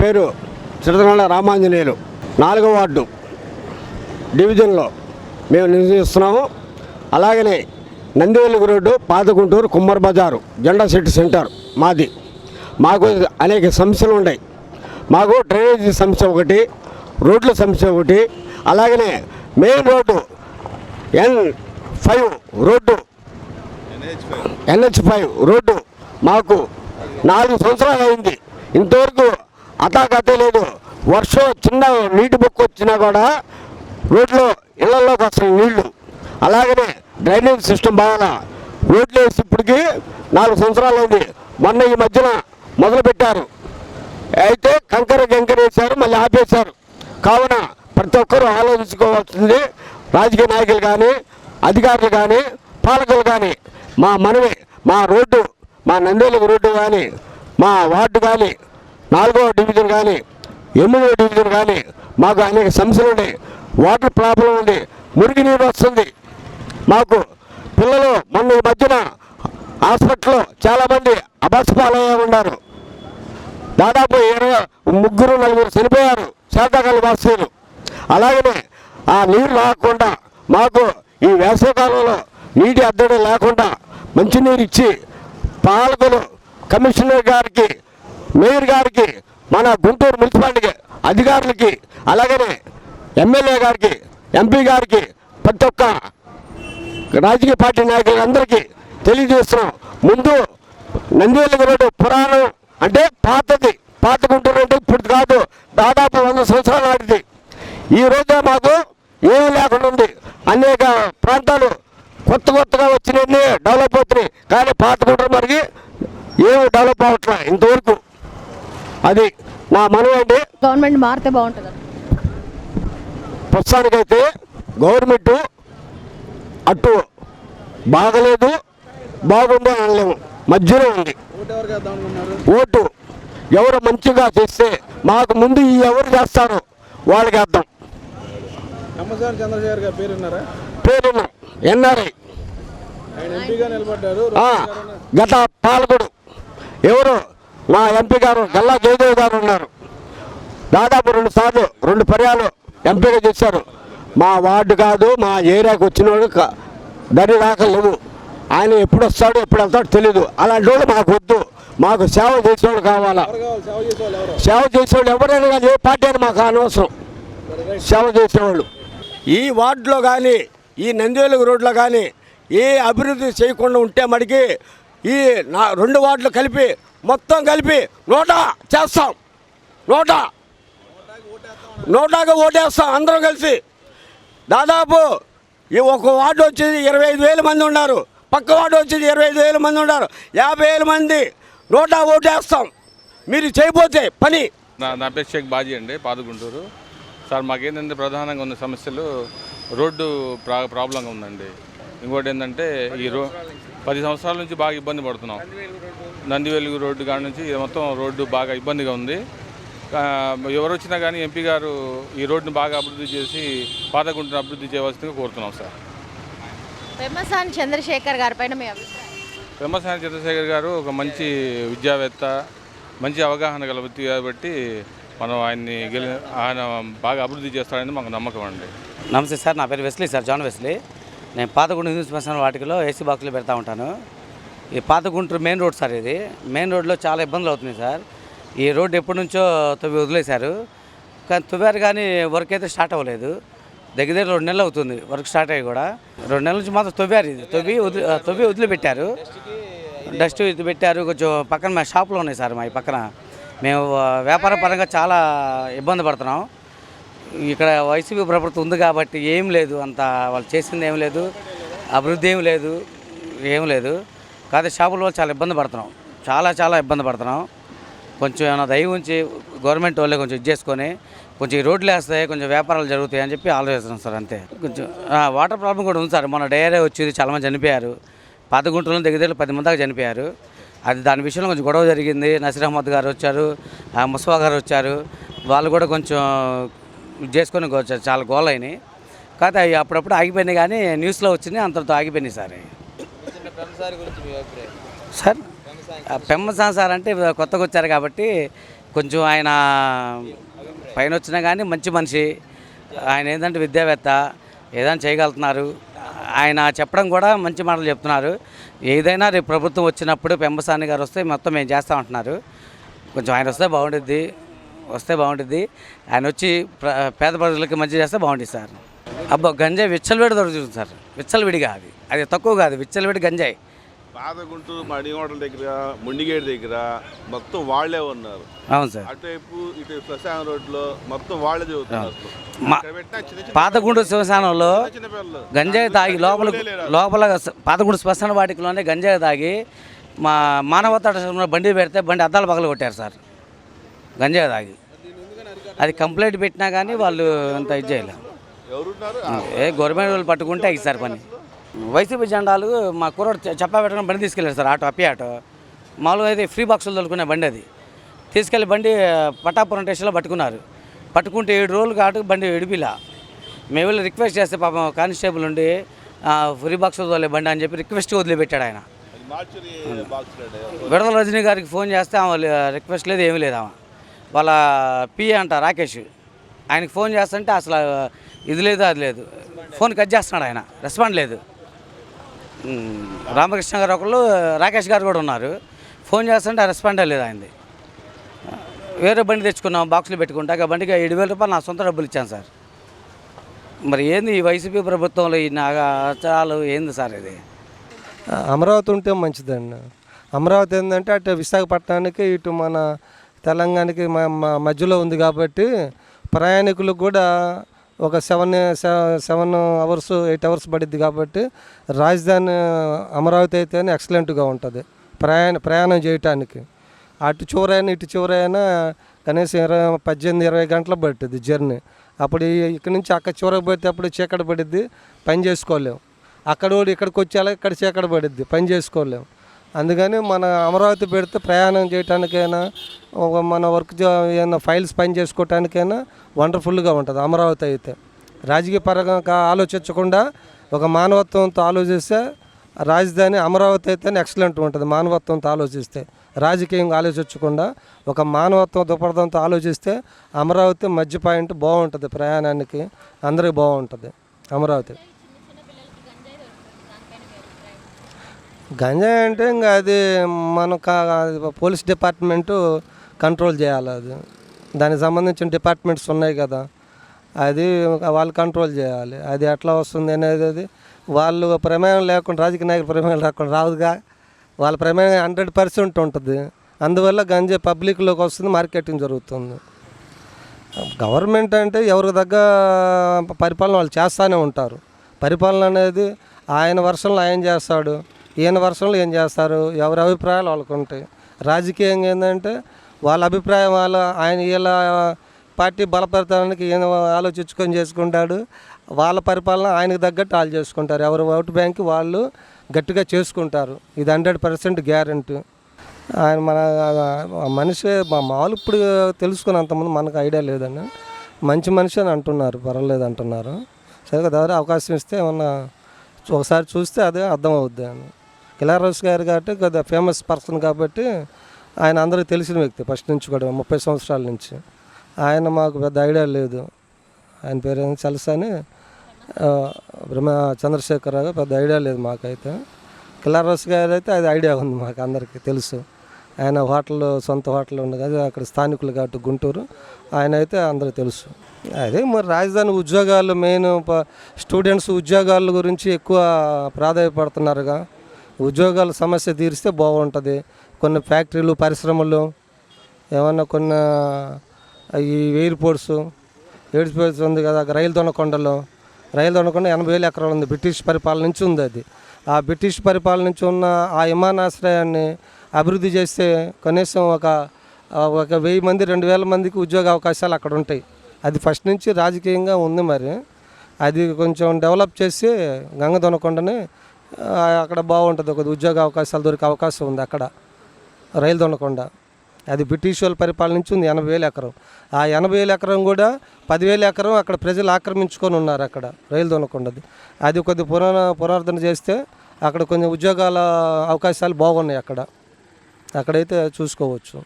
పేరు చిరతనాళ్ళ రామాంజనేయులు 4వ వార్డు డివిజన్లో మేము నివసిస్తున్నాము. అలాగనే నందివెలుగు రోడ్డు, పాత గుంటూరు, కుమ్మర్ బజారు, జెండా సిటీ సెంటర్ మాది. మాకు అనేక సమస్యలు ఉన్నాయి. మాకు డ్రైనేజీ సమస్య ఒకటి, రోడ్ల సమస్య ఒకటి, అలాగనే main road N5 road, NH5 road మాకు 4 సంవత్సరాలు అయింది. ఇంతవరకు అతాకతే లేదు. వర్షం చిన్న నీటి బొక్కు వచ్చినా కూడా రోడ్లో ఇళ్లలోకి వస్తున్న నీళ్లు. అలాగనే డ్రైనేజ్ సిస్టమ్ బాగా రోడ్లు వేసి ఇప్పటికి 4 సంవత్సరాలు అయింది. మొన్న ఈ మధ్యన మొదలుపెట్టారు, అయితే కంకర వేశారు, మళ్ళీ ఆపేశారు. కావున ప్రతి ఒక్కరూ ఆలోచించుకోవాల్సింది, రాజకీయ నాయకులు కానీ, అధికారులు కానీ, పాలకులు కానీ. మా మనవి, మా రోడ్డు, మా నందివెలుగు రోడ్డు కానీ, మా వార్డు కానీ, 4వ డివిజన్ కానీ, 8వ డివిజన్ కానీ మాకు అనేక సమస్యలు ఉన్నాయి. వాటర్ ప్రాబ్లం ఉంది, మురికి నీరు వస్తుంది. మాకు పిల్లలు మొన్న ఈ మధ్యన హాస్పిటల్లో చాలామంది అభాస్పాలయ్యే ఉన్నారు. దాదాపు 3-4 చనిపోయారు శాతకాల వాసులు. అలాగనే ఆ నీరు రాకుండా మాకు ఈ వేసవికాలంలో నీటి అద్దడి లేకుండా మంచినీరు ఇచ్చి పాలకులు, కమిషనర్ గారికి, మేయర్ గారికి, మన గుంటూరు మున్సిపాలిటీ అధికారులకి, అలాగనే ఎమ్మెల్యే గారికి, ఎంపీ గారికి, ప్రతి ఒక్క రాజకీయ పార్టీ నాయకులందరికీ తెలియజేస్తున్నాం. ముందు నందివెలుగు రోడ్డు పురాణం అంటే పాతది, పాత గుంటూరు అంటే ఇప్పుడు కాదు, దాదాపు 100 సంవత్సరాల నాటిది. ఈ రోజే మాకు ఏమీ లేకుండా ఉంది. అనేక ప్రాంతాలు కొత్తగా వచ్చినవన్నీ డెవలప్ అవుతున్నాయి, కానీ పాత గుంటూరు మరికి ఏమి డెవలప్ అవ్వట్లే ఇంతవరకు. అది నా మనవి అండి. గవర్నమెంట్ మారితే బాగుంటుంది. ప్రస్తుతానికైతే గవర్నమెంట్ అటు బాగలేదు, బాగుంది అనలేము, మధ్యలో ఉంది. ఓటు ఎవరు మంచిగా చేస్తే మాకు ముందు ఎవరు చేస్తారో వాళ్ళకి అర్థం. పేరున్న ఎన్ఆర్ఐ గత పాలకుడు ఎవరు, మా ఎంపీ గారు గల్లా జయదేవ్ గారు ఉన్నారు. దాదాపు 2 సార్లు 2 పర్యాలు ఎంపీగా చేశారు. మా వార్డు కాదు, మా ఏరియాకి వచ్చినోడు దాని దాకా లేవు. ఆయన ఎప్పుడు వస్తాడో ఎప్పుడు వెళ్తాడో తెలీదు. అలాంటి వాళ్ళు మాకు వద్దు. మాకు సేవ చేసేవాళ్ళు కావాలా. సేవ చేసేవాళ్ళు ఎవరైనా కానీ, ఏ పార్టీ అని మాకు అనవసరం. సేవ చేసేవాళ్ళు ఈ వార్డులో కానీ, ఈ నందివెలుగు రోడ్లో కానీ ఏ అభివృద్ధి చేయకుండా ఉంటే మడికి ఈ 2 వార్డులు కలిపి మొత్తం కలిపి 100 చేస్తాం. 100గా ఓటేస్తాం అందరం కలిసి. దాదాపు ఈ ఒక వార్డు వచ్చేది 25,000 మంది ఉన్నారు, పక్క వార్డు వచ్చేది 25,000 మంది ఉన్నారు. 50,000 మంది 100 ఓటేస్తాం. మీరు చేయబోతే పని. నా పేరు షేక్ బాజీ అండి, పాత గుంటూరు. సార్ మాకేంటంటే ప్రధానంగా ఉన్న సమస్యలు రోడ్డు ప్రాబ్లంగా ఉందండి. ఇంకోటి ఏంటంటే 10 సంవత్సరాల నుంచి బాగా ఇబ్బంది పడుతున్నాం. నందివెలుగు రోడ్డు కాడ నుంచి మొత్తం రోడ్డు బాగా ఇబ్బందిగా ఉంది. ఎవరు వచ్చినా కానీ ఎంపీ గారు ఈ రోడ్డును బాగా అభివృద్ధి చేసి పాత గుంటూరును అభివృద్ధి చేయవలసిందిగా కోరుతున్నాం సార్. పెమ్మసాని చంద్రశేఖర్ గారి పైన మీ అభిప్రాయం? పెమ్మసాని చంద్రశేఖర్ గారు ఒక మంచి విద్యావేత్త, మంచి అవగాహన గల వ్యక్తి కాబట్టి మనం ఆయన బాగా అభివృద్ధి చేస్తాడని మాకు నమ్మకం అండి. నమస్తే సార్, నా పేరు వెస్లీ సార్, జాన్ వెస్లీ. నేను పాత గుంటూరు న్యూస్ పర్సనల్ వాటికలో ఏసీ బాక్స్లో పెడతా ఉంటాను. ఈ పాత గుంటూరు మెయిన్ రోడ్ సార్. ఇది మెయిన్ రోడ్లో చాలా ఇబ్బందులు అవుతున్నాయి సార్. ఈ రోడ్డు ఎప్పటి నుంచో తవ్వి వదిలేశారు, కానీ తవ్వారు కానీ వర్క్ అయితే స్టార్ట్ అవ్వలేదు. దగ్గర 2 నెలలు అవుతుంది వర్క్ స్టార్ట్ అయ్యి కూడా. 2 నెలల నుంచి మాత్రం తవ్వారు. ఇది తవ్వి వదిలిపెట్టారు, డస్ట్ ఇది పెట్టారు. కొంచెం పక్కన మా షాపులో ఉన్నాయి సార్, మా ఈ పక్కన. మేము వ్యాపార పరంగా చాలా ఇబ్బంది పడుతున్నాం. ఇక్కడ వైసీపీ ప్రభుత్వం ఉంది కాబట్టి ఏం లేదు, అంత వాళ్ళు చేసింది ఏం లేదు, అభివృద్ధి ఏం లేదు. కాదు షాపుల వాళ్ళు చాలా ఇబ్బంది పడుతున్నాం, చాలా ఇబ్బంది పడుతున్నాం. కొంచెం ఏమైనా దయ ఉంచి గవర్నమెంట్ వాళ్ళే కొంచెం ఇది చేసుకొని కొంచెం ఈ రోడ్లు వేస్తాయి, కొంచెం వ్యాపారాలు జరుగుతాయి అని చెప్పి ఆలోచిస్తున్నాం సార్, అంతే. కొంచెం వాటర్ ప్రాబ్లం కూడా ఉంది సార్. మొన్న డయేరియా వచ్చేది, చాలామంది చనిపోయారు. పాత గుంటూరులో దగ్గర 10 మంది దాకా చనిపోయారు. అది దాని విషయంలో కొంచెం గొడవ జరిగింది. నసీర్ అహ్మద్ గారు వచ్చారు, ముస్వా గారు వచ్చారు, వాళ్ళు కూడా కొంచెం చేసుకొని చాలా గోల్ అయినాయి. కాకపోతే అవి అప్పుడప్పుడు ఆగిపోయినాయి, కానీ న్యూస్లో వచ్చినాయి, అంతటితో ఆగిపోయినాయి సార్. సార్ పెమ్మసాని సార్ అంటే కొత్తగా వచ్చారు కాబట్టి కొంచెం ఆయన పైన వచ్చినా కానీ మంచి మనిషి. ఆయన ఏంటంటే విద్యావేత్త, ఏదైనా చేయగలుగుతున్నారు. ఆయన చెప్పడం కూడా మంచి మాటలు చెప్తున్నారు. ఏదైనా రేపు ప్రభుత్వం వచ్చినప్పుడు పెంబసాని గారు వస్తే మొత్తం మేము చేస్తామంటున్నారు. కొంచెం ఆయన వస్తే బాగుంటుంది. ఆయన వచ్చి పేద ప్రజలకి మంచి చేస్తే బాగుంటుంది సార్. అబ్బా గంజాయి విచ్చలవిడి దొరుకుతుంది సార్. విచ్చలవిడిగా అది తక్కువ కాదు, విచ్చలవిడి గంజాయి. పాతగుంటూరు మడిహోటల్ దగ్గర, ముండిగేట్ దగ్గర మొత్తం వాళ్ళే ఉన్నారు. అవును సార్. అటువైపు ఇటు శ్మశాన రోడ్లో మొత్తం వాళ్ళే చదువుతున్నారు. పాతగుంటూరు శ్మశానంలో గంజాయి తాగి లోపల పాతగుంటూరు శ్మశాన వాటికలోనే గంజాయి తాగి మా మానవతా బండి పెడితే బండి అద్దాలు పగలు కొట్టారు సార్. గంజాయి తాగి అది కంప్లైంట్ పెట్టినా కానీ వాళ్ళు అంత ఇది చేయలేరు. గవర్నమెంట్ వాళ్ళు పట్టుకుంటే అయ్యి సార్ పని. వైసీపీ జెండాలు మా కుర్రోడు చెప్పా పెట్టుకుని బండి తీసుకెళ్ళారు సార్. అప్పి ఆటో మామూలుగా అయితే ఫ్రీ బాక్సులు తొలుకునే బండి అది తీసుకెళ్ళి బండి పటాపురం స్టేషన్లో పట్టుకుంటే 7 రోజులు కాటు బండి విడిపిలా. మేము వెళ్ళి రిక్వెస్ట్ చేస్తే పాపం కానిస్టేబుల్ ఉండి ఫ్రీ బాక్సులు తోలే బండి అని చెప్పి రిక్వెస్ట్ వదిలిపెట్టాడు ఆయన. విడదల రజనీ గారికి ఫోన్ చేస్తే ఆమె రిక్వెస్ట్ లేదు, ఏమీ లేదు. ఆమె వాళ్ళ పిఏ అంట రాకేష్, ఆయనకి ఫోన్ చేస్తుంటే అసలు ఇది లేదు అది లేదు, ఫోన్ కట్ చేస్తున్నాడు ఆయన, రెస్పాండ్ లేదు. రామకృష్ణ గారు ఒకళ్ళు, రాకేష్ గారు కూడా ఉన్నారు. ఫోన్ చేస్తుంటే ఆ రెస్పాండే లేదు ఆయనది. వేరే బండి తెచ్చుకున్నాం బాక్సులు పెట్టుకుంటే ఆ బండికి 7,000 రూపాయలు నా సొంత డబ్బులు ఇచ్చాను సార్. మరి ఏంది ఈ వైసీపీ ప్రభుత్వంలో ఈ నాగాచారాలు ఏంది సార్ ఇది? అమరావతి ఉంటే మంచిదండి. అమరావతి ఏంటంటే అటు విశాఖపట్నానికి ఇటు మన తెలంగాణకి మధ్యలో ఉంది కాబట్టి ప్రయాణికులకు కూడా ఒక 7 అవర్స్ 8 అవర్స్ పడుద్ది కాబట్టి రాజధాని అమరావతి అయితేనే ఎక్సలెంట్గా ఉంటుంది ప్రయాణం చేయటానికి. అటు చివరైనా ఇటు చివరైనా కనీసం 18-20 గంటలు పడుతుంది జర్నీ. అప్పుడు ఇక్కడి నుంచి అక్కడ చివరికి పోతే అప్పుడు చీకటి పడుద్ది, పని చేసుకోలేము. అక్కడ కూడా ఇక్కడికి వచ్చేలా ఇక్కడ చీకటి పడుద్ది, పని చేసుకోలేము. అందుకని మన అమరావతి పెడితే ప్రయాణం చేయడానికైనా మన వర్క్ ఏమైనా ఫైల్స్ పని చేసుకోవటానికైనా వండర్ఫుల్గా ఉంటుంది అమరావతి అయితే. రాజకీయ పరంగా ఆలోచించకుండా ఒక మానవత్వంతో ఆలోచిస్తే రాజధాని అమరావతి అయితేనే ఎక్సలెంట్ ఉంటుంది. మానవత్వంతో ఆలోచిస్తే, రాజకీయంగా ఆలోచించకుండా ఒక మానవత్వం దృక్పథంతో ఆలోచిస్తే అమరావతి మధ్య పాయింట్ బాగుంటుంది, ప్రయాణానికి అందరికి బాగుంటుంది అమరావతి. గంజాయి అంటే ఇంకా అది మన పోలీస్ డిపార్ట్మెంటు కంట్రోల్ చేయాలి. అది దానికి సంబంధించిన డిపార్ట్మెంట్స్ ఉన్నాయి కదా, అది వాళ్ళు కంట్రోల్ చేయాలి. అది ఎట్లా వస్తుంది అనేది వాళ్ళు ప్రమేయం లేకుండా, రాజకీయ నాయకుల ప్రమేయం లేకుండా రాదుగా. వాళ్ళ ప్రమేయం 100% ఉంటుంది. అందువల్ల గంజాయి పబ్లిక్లోకి వస్తుంది, మార్కెటింగ్ జరుగుతుంది. గవర్నమెంట్ అంటే ఎవరికి తగ్గ పరిపాలన వాళ్ళు చేస్తూనే ఉంటారు. పరిపాలన అనేది ఆయన వర్షంలో ఆయన చేస్తాడు, ఈయన వర్షంలో ఏం చేస్తారు, ఎవరి అభిప్రాయాలు వాళ్ళకు ఉంటాయి. రాజకీయంగా ఏంటంటే వాళ్ళ అభిప్రాయం ఆయన వీళ్ళ పార్టీ బలపడతానికి ఈయన ఆలోచించుకొని చేసుకుంటాడు. వాళ్ళ పరిపాలన ఆయనకు తగ్గట్టు వాళ్ళు చేసుకుంటారు. ఎవరు ఓటు బ్యాంక్ వాళ్ళు గట్టిగా చేసుకుంటారు. ఇది 100% గ్యారెంటీ. ఆయన మన మనిషి మామూలు ఇప్పుడు తెలుసుకున్నంతమంది మనకు ఐడియా లేదని, మంచి మనిషి అని అంటున్నారు, పర్వాలేదు అంటున్నారు. సరే కదా, అవకాశం ఇస్తే ఏమన్నా ఒకసారి చూస్తే అదే అర్థమవుద్ది అని. కిలారోస్ గారు కాబట్టి కొద్దిగా ఫేమస్ పర్సన్ కాబట్టి ఆయన అందరికీ తెలిసిన వ్యక్తి ఫస్ట్ నుంచి కూడా, 30 సంవత్సరాల నుంచి. ఆయన మాకు పెద్ద ఐడియా లేదు. ఆయన పేరు తెలుసా అని బ్రహ్మ చంద్రశేఖరరావు, పెద్ద ఐడియా లేదు మాకైతే. కిలారోస్ గారు అయితే అది ఐడియా ఉంది, మాకు అందరికీ తెలుసు. ఆయన సొంత హోటల్ ఉంది కదా, అక్కడ స్థానికులు కాబట్టి గుంటూరు. ఆయన అయితే అందరికీ తెలుసు. అదే మరి రాజధాని ఉద్యోగాలు మెయిన్, స్టూడెంట్స్ ఉద్యోగాల గురించి ఎక్కువ ప్రాధాన్యపడుతున్నారుగా. ఉద్యోగాల సమస్య తీరిస్తే బాగుంటుంది. కొన్ని ఫ్యాక్టరీలు, పరిశ్రమలు, ఏమన్నా కొన్ని ఈ ఎయిర్పోర్ట్స్ ఉంది కదా, రైలు దొనకొండలో 80,000 ఎకరాలు ఉంది, బ్రిటిష్ పరిపాలన నుంచి ఉంది అది. ఆ బ్రిటిష్ పరిపాలన నుంచి ఉన్న ఆ విమానాశ్రయాన్ని అభివృద్ధి చేస్తే కనీసం ఒక 1,000 మంది 2,000 మందికి ఉద్యోగ అవకాశాలు అక్కడ ఉంటాయి. అది ఫస్ట్ నుంచి రాజకీయంగా ఉంది. మరి అది కొంచెం డెవలప్ చేసి గంగ దొనకొండని అక్కడ బాగుంటుంది, ఒక ఉద్యోగ అవకాశాలు దొరికే అవకాశం ఉంది అక్కడ. రైలు దొనకొండ అది బ్రిటిష్ వాళ్ళ పరిపాలన నుంచి ఉంది, 80,000 ఎకరం. ఆ 80,000 ఎకరం కూడా 10,000 ఎకరం అక్కడ ప్రజలు ఆక్రమించుకొని ఉన్నారు అక్కడ రైలు దొనకొండది. అది కొద్ది పునరుద్ధరణ చేస్తే అక్కడ కొంచెం ఉద్యోగాల అవకాశాలు బాగున్నాయి అక్కడైతే చూసుకోవచ్చు.